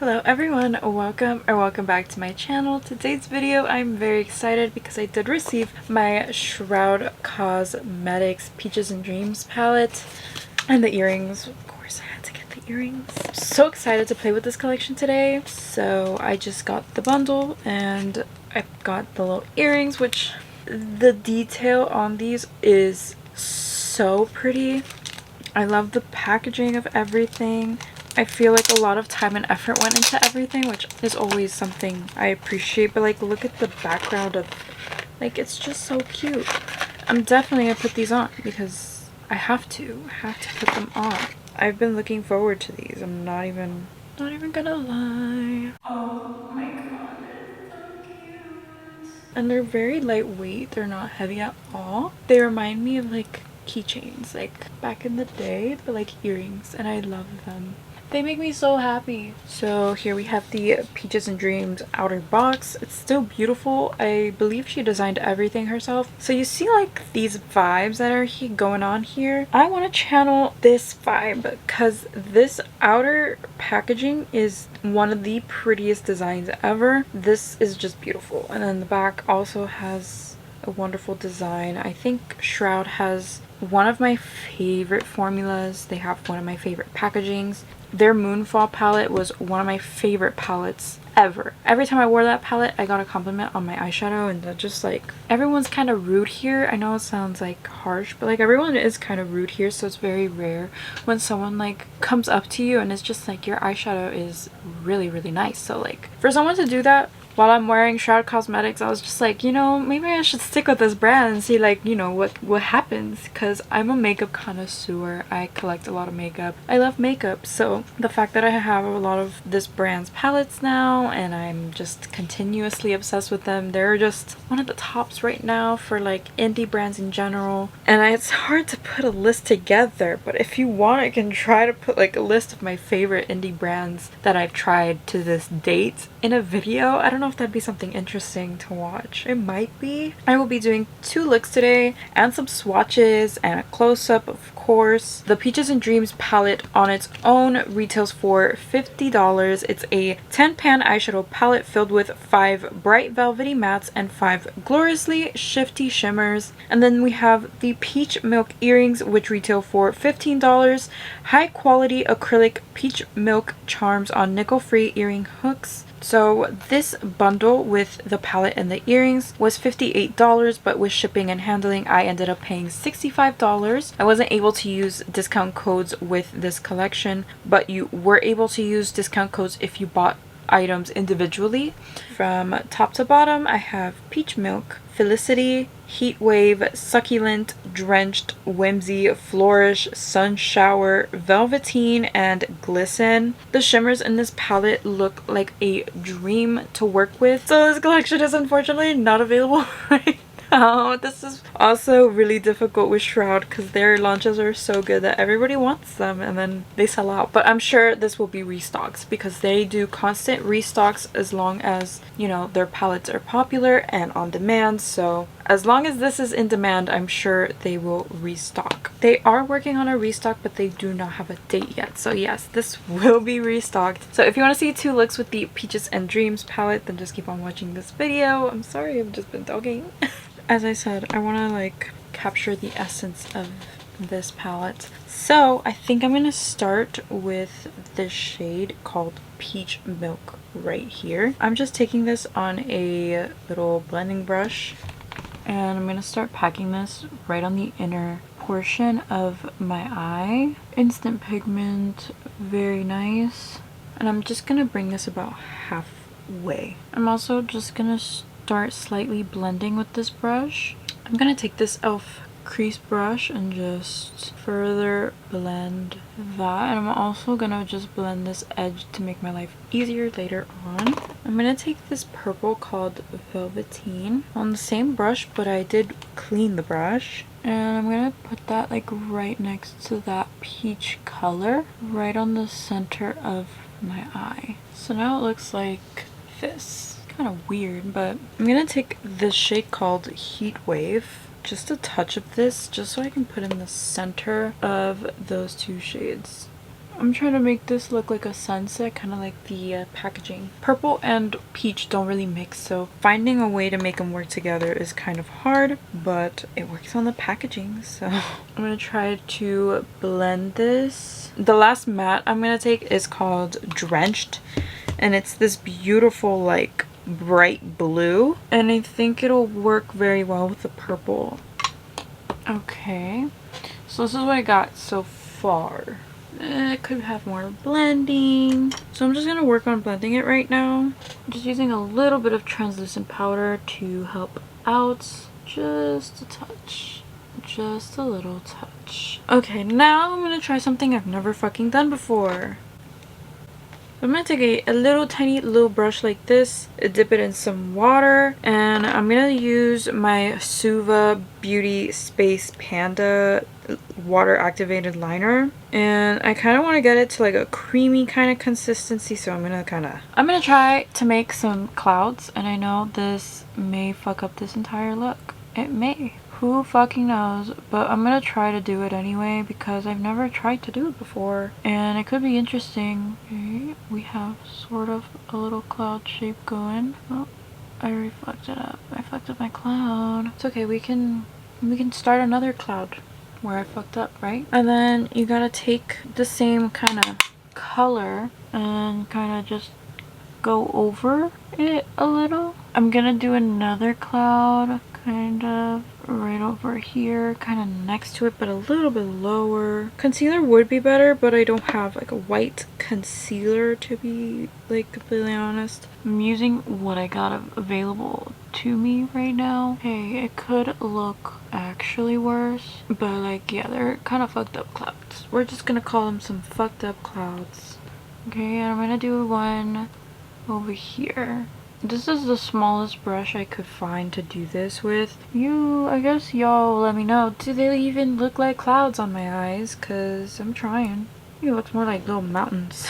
Hello everyone, welcome back to my channel. Today's video I'm very excited because I did receive my Shroud Cosmetics Peaches and Dreams palette and the earrings. Of course I had to get the earrings. So excited to play with this collection today. So I just got the bundle and I got the little earrings, which the detail on these is so pretty. I love the packaging of everything. I feel like a lot of time and effort went into everything, which is always something I appreciate, but like look at the background of, like, it's just so cute. I'm definitely gonna put these on because I have to put them on. I've been looking forward to these. I'm not even gonna lie. Oh my god, they're so cute. And they're very lightweight. They're not heavy at all. They remind me of like keychains, like back in the day, but like earrings, and I love them. They make me so happy. So here we have the Peaches and Dreams outer box. It's still beautiful. I believe she designed everything herself. So you see like these vibes that are going on here. I want to channel this vibe because this outer packaging is one of the prettiest designs ever. This is just beautiful. And then the back also has a wonderful design. I think Shroud has one of my favorite formulas. They have one of my favorite packagings. Their Moonfall palette was one of my favorite palettes ever. Every time I wore that palette, I got a compliment on my eyeshadow, and just like, everyone's kind of rude here. I know it sounds like harsh, but like everyone is kind of rude here, so it's very rare when someone like comes up to you and it's just like, your eyeshadow is really nice. So like for someone to do that while I'm wearing Shroud Cosmetics, I was just like, you know, maybe I should stick with this brand and see like, you know, what happens, because I'm a makeup connoisseur. I collect a lot of makeup. I love makeup, so the fact that I have a lot of this brand's palettes now and I'm just continuously obsessed with them. They're just one of the tops right now for like indie brands in general, and it's hard to put a list together, but if you want, I can try to put like a list of my favorite indie brands that I've tried to this date in a video. I don't know if that'd be something interesting to watch. It might be. I will be doing 2 looks today and some swatches and a close-up, of course. The Peaches and Dreams palette on its own retails for $50. It's a 10-pan eyeshadow palette filled with 5 bright velvety mattes and 5 gloriously shifty shimmers. And then we have the Peach Milk earrings, which retail for $15. High quality acrylic peach milk charms on nickel-free earring hooks. So this bundle with the palette and the earrings was $58, but with shipping and handling I ended up paying $65. I wasn't able to use discount codes with this collection, but you were able to use discount codes if you bought items individually. From top to bottom, I have Peach Milk, Felicity, Heat Wave, Succulent, Drenched, Whimsy, Flourish, Sun Shower, Velveteen, and Glisten. The shimmers in this palette look like a dream to work with. So this collection is unfortunately not available right now. This is also really difficult with Shroud because their launches are so good that everybody wants them and then they sell out. But I'm sure this will be restocks because they do constant restocks as long as, you know, their palettes are popular and on demand. So as long as this is in demand, I'm sure they will restock. They are working on a restock, but they do not have a date yet. So yes, this will be restocked. So if you want to see 2 looks with the Peaches and Dreams palette, then just keep on watching this video. I'm sorry, I've just been talking. As I said, I want to like capture the essence of this palette. So I think I'm going to start with this shade called Peach Milk right here. I'm just taking this on a little blending brush and I'm going to start packing this right on the inner portion of my eye. Instant pigment, very nice. And I'm just going to bring this about halfway. I'm also just going to start slightly blending with this brush. I'm gonna take this e.l.f. crease brush and just further blend that, and I'm also gonna just blend this edge to make my life easier later on. I'm gonna take this purple called Velveteen on the same brush, but I did clean the brush, and I'm gonna put that like right next to that peach color right on the center of my eye. So now it looks like this. Kind of weird, but I'm gonna take this shade called Heat Wave, just a touch of this, just so I can put in the center of those 2 shades. I'm trying to make this look like a sunset, kind of like the packaging. Purple and peach don't really mix, so finding a way to make them work together is kind of hard, but it works on the packaging. So I'm gonna try to blend this. The last matte I'm gonna take is called Drenched, and it's this beautiful like bright blue, and I think it'll work very well with the purple. Okay, so this is what I got so far. I could have more blending, so I'm just gonna work on blending it right now. I'm just using a little bit of translucent powder to help out, just a touch, just a little touch. Okay, now I'm gonna try something I've never fucking done before. I'm gonna take a little tiny little brush like this, dip it in some water, and I'm gonna use my Suva Beauty Space Panda water activated liner, and I kind of want to get it to like a creamy kind of consistency, so I'm gonna try to make some clouds, and I know this may fuck up this entire look. It may. Who fucking knows? But I'm gonna try to do it anyway because I've never tried to do it before and it could be interesting. Okay, we have sort of a little cloud shape going. Oh, I already fucked it up. I fucked up my cloud. It's okay, we can start another cloud where I fucked up, right? And then you gotta take the same kind of color and kind of just go over it a little. I'm gonna do another cloud kind of right over here, kind of next to it, but a little bit lower. Concealer would be better, but I don't have like a white concealer, to be like completely honest. I'm using what I got available to me right now. Hey, it could look actually worse, but like, yeah, they're kind of fucked up clouds. We're just gonna call them some fucked up clouds. Okay, and I'm gonna do one over here. This is the smallest brush I could find to do this with. I guess y'all let me know. Do they even look like clouds on my eyes? Cause I'm trying. It looks more like little mountains.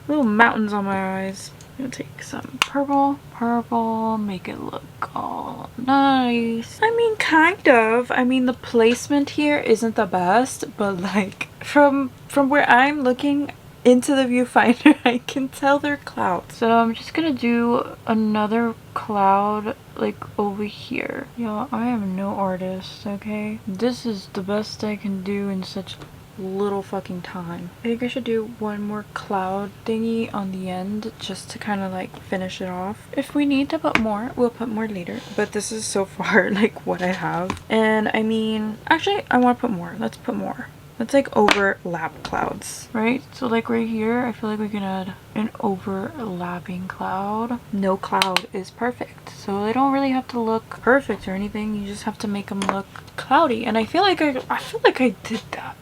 Little mountains on my eyes. I'm gonna take some purple, make it look all nice. I mean, kind of. I mean, the placement here isn't the best, but like from where I'm looking into the viewfinder, I can tell they're clouds. So I'm just gonna do another cloud like over here. Y'all, I am no artist, okay? This is the best I can do in such little fucking time. I think I should do one more cloud thingy on the end just to kind of like finish it off. If we need to put more, we'll put more later, but this is so far like what I have. And I mean, actually I want to put more. Let's put more. Let's like overlap clouds, right? So like right here, I feel like we can add an overlapping cloud. No cloud is perfect, so they don't really have to look perfect or anything. You just have to make them look cloudy, and I feel like I did that. I fucking did that,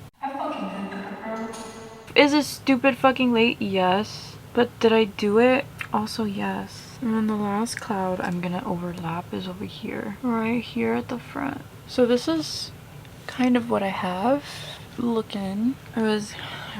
bro. Is it stupid fucking late? Yes. But did I do it? Also yes. And then the last cloud I'm gonna overlap is over here, right here at the front. So this is kind of what I have. Looking, I was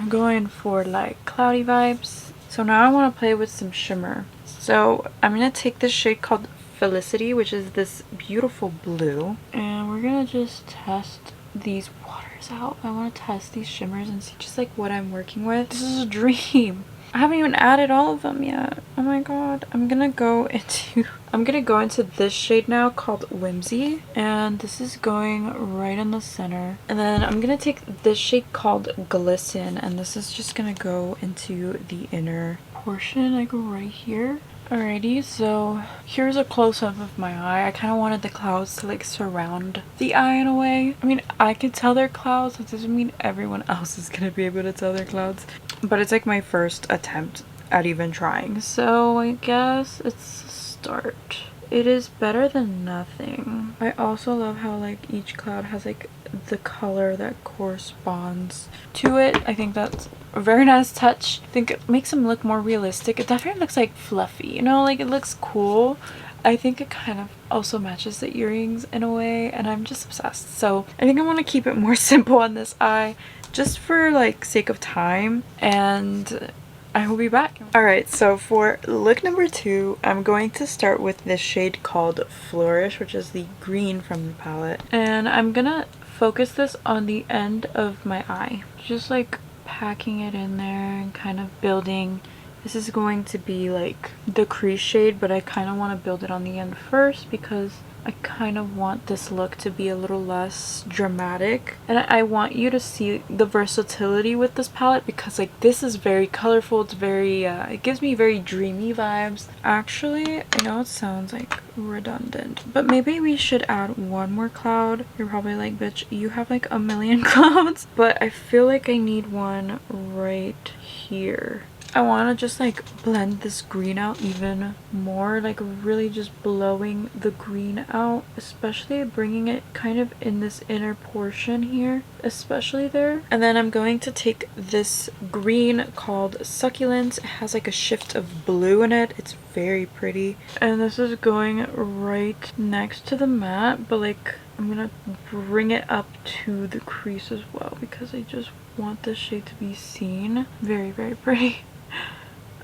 going for like cloudy vibes, so now I want to play with some shimmer. So I'm gonna take this shade called Felicity, which is this beautiful blue, and we're gonna just test these waters out. I want to test these shimmers and see just like what I'm working with. This is a dream. I haven't even added all of them yet. Oh my god. I'm gonna go into this shade now called Whimsy, and this is going right in the center. And then I'm gonna take this shade called Glisten, and this is just gonna go into the inner portion, like right here. Alrighty, so here's a close-up of my eye. I kind of wanted the clouds to like surround the eye in a way. I mean, I could tell they're clouds. That doesn't mean everyone else is gonna be able to tell they're clouds. But it's like my first attempt at even trying. So I guess it's a start. It is better than nothing. I also love how like each cloud has like the color that corresponds to it. I think that's a very nice touch. I think it makes them look more realistic. It definitely looks like fluffy, you know, like it looks cool. I think it kind of also matches the earrings in a way, and I'm just obsessed. So I think I want to keep it more simple on this eye just for like sake of time, and I will be back. Alright, so for look number 2, I'm going to start with this shade called Flourish, which is the green from the palette. And I'm gonna focus this on the end of my eye. Just like packing it in there and kind of building. This is going to be like the crease shade, but I kind of want to build it on the end first because I kind of want this look to be a little less dramatic, and I want you to see the versatility with this palette because like this is very colorful. It's very it gives me very dreamy vibes. Actually, I know it sounds like redundant, but maybe we should add one more cloud. You're probably like, bitch, you have like a million clouds, but I feel like I need one right here. I want to just like blend this green out even more, like really just blowing the green out, especially bringing it kind of in this inner portion here, especially there. And then I'm going to take this green called Succulent. It has like a shift of blue in it. It's very pretty. And this is going right next to the matte, but like I'm gonna bring it up to the crease as well because I just want this shade to be seen. Very, very pretty.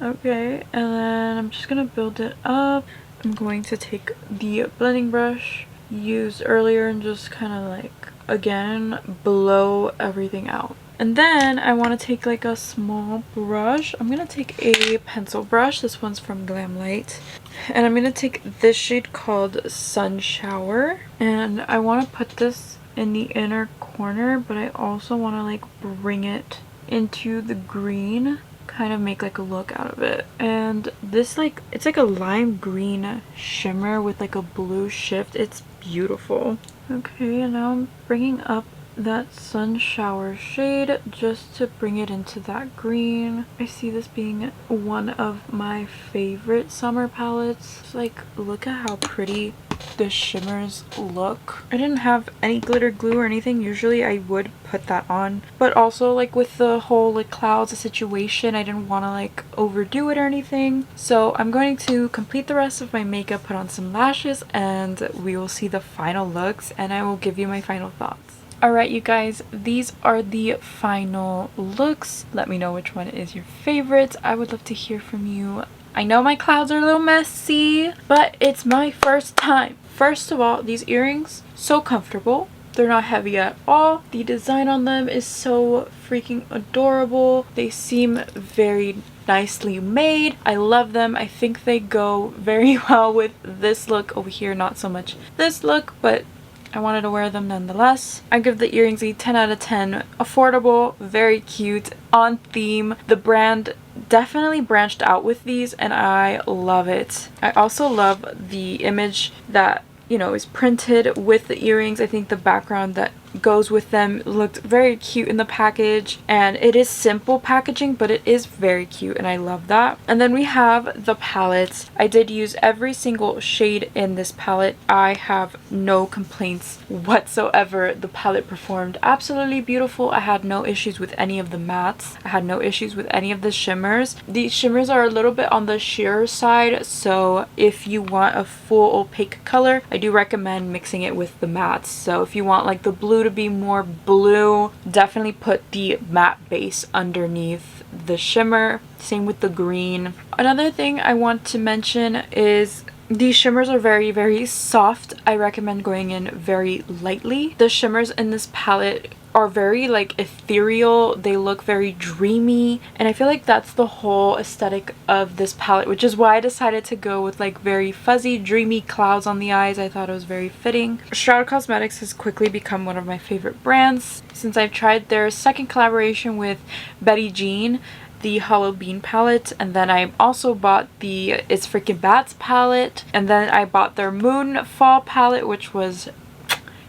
Okay, and then I'm just gonna build it up. I'm going to take the blending brush used earlier and just kind of like, again, blow everything out. And then I want to take like a small brush. I'm gonna take a pencil brush. This one's from Glamlight. And I'm gonna take this shade called Sun Shower. And I want to put this in the inner corner, but I also want to like bring it into the green, kind of make like a look out of it. And this like, it's like a lime green shimmer with like a blue shift. It's beautiful. Okay, and now I'm bringing up that Sun Shower shade just to bring it into that green. I see this being one of my favorite summer palettes. It's like, look at how pretty the shimmers look. I didn't have any glitter glue or anything. Usually I would put that on, but also like with the whole like clouds situation, I didn't want to like overdo it or anything. So I'm going to complete the rest of my makeup, put on some lashes, and we will see the final looks and I will give you my final thoughts. Alright you guys, these are the final looks. Let me know which one is your favorite. I would love to hear from you. I know my clouds are a little messy, but it's my first time. First of all, these earrings, so comfortable. They're not heavy at all. The design on them is so freaking adorable. They seem very nicely made. I love them. I think they go very well with this look over here. Not so much this look, but I wanted to wear them nonetheless. I give the earrings a 10 out of 10. Affordable, very cute, on theme. The brand definitely branched out with these and I love it. I also love the image that, you know, is printed with the earrings. I think the background that goes with them looked very cute in the package, and it is simple packaging but it is very cute and I love that. And then we have the palettes. I did use every single shade in this palette. I have no complaints whatsoever. The palette performed absolutely beautiful. I had no issues with any of the mattes. I had no issues with any of the shimmers. These shimmers are a little bit on the sheer side, so if you want a full opaque color, I do recommend mixing it with the mattes. So if you want like the blue to be more blue, definitely put the matte base underneath the shimmer. Same with the green. Another thing I want to mention is these shimmers are very, very soft. I recommend going in very lightly. The shimmers in this palette are very like ethereal. They look very dreamy, and I feel like that's the whole aesthetic of this palette, which is why I decided to go with like very fuzzy, dreamy clouds on the eyes. I thought it was very fitting. Shroud Cosmetics has quickly become one of my favorite brands since I've tried their second collaboration with Betty Jean, the Hollow Bean palette, and then I also bought the It's Freaking Bats palette, and then I bought their Moon Fall palette, which was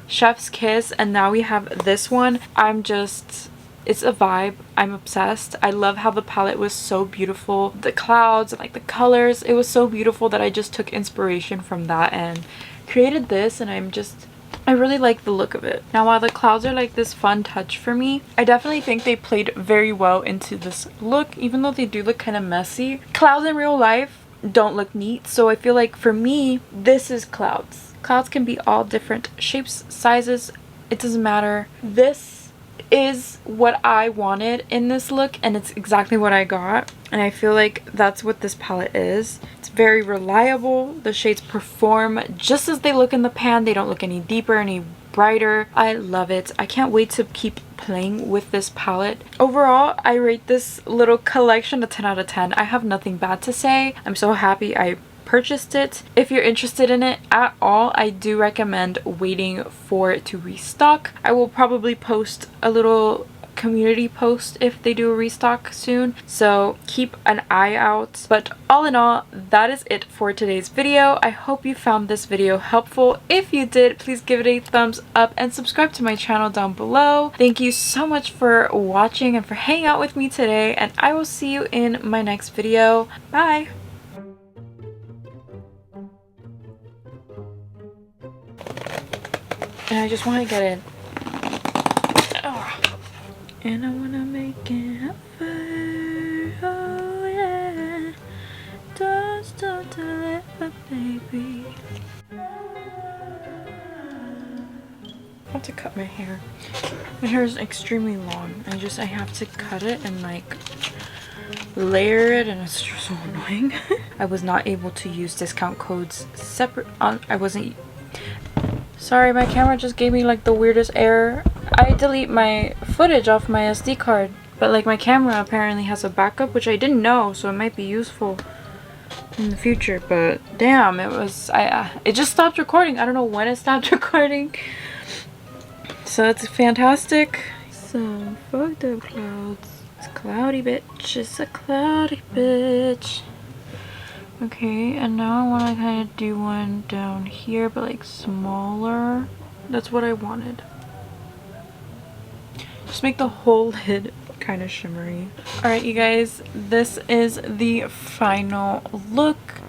Chef's Kiss, and now we have this one. It's a vibe. I'm obsessed. I love how the palette was so beautiful. The clouds and like the colors, it was so beautiful that I just took inspiration from that and created this, and I really like the look of it. Now while the clouds are like this fun touch for me, I definitely think they played very well into this look, even though they do look kind of messy. Clouds in real life don't look neat, so I feel like for me, this is clouds. Clouds can be all different shapes, sizes, it doesn't matter. This is what I wanted in this look, and it's exactly what I got, and I feel like that's what this palette is. It's very reliable. The shades perform just as they look in the pan. They don't look any deeper, any brighter. I love it. I can't wait to keep playing with this palette. Overall, I rate this little collection a 10 out of 10. I have nothing bad to say. I'm so happy I purchased it. If you're interested in it at all, I do recommend waiting for it to restock. I will probably post a little community post if they do a restock soon, so keep an eye out. But all in all, that is it for today's video. I hope you found this video helpful. If you did, please give it a thumbs up and subscribe to my channel down below. Thank you so much for watching and for hanging out with me today, and I will see you in my next video. Bye! And I just want to get it. And I wanna make it happen, oh yeah. Don't stop to let my baby. I have to cut my hair. My hair is extremely long. I have to cut it and like layer it, and it's just so annoying. I was not able to use discount codes separate on. Sorry, my camera just gave me like the weirdest error. I delete my footage off my SD card, but like my camera apparently has a backup, which I didn't know, so it might be useful in the future. But damn, it just stopped recording. I don't know when it stopped recording. So it's fantastic. So fuck the clouds. It's cloudy, bitch. It's a cloudy bitch. Okay, and now I want to kind of do one down here, but like smaller. That's what I wanted. Just make the whole lid kind of shimmery. Alright, you guys, this is the final look.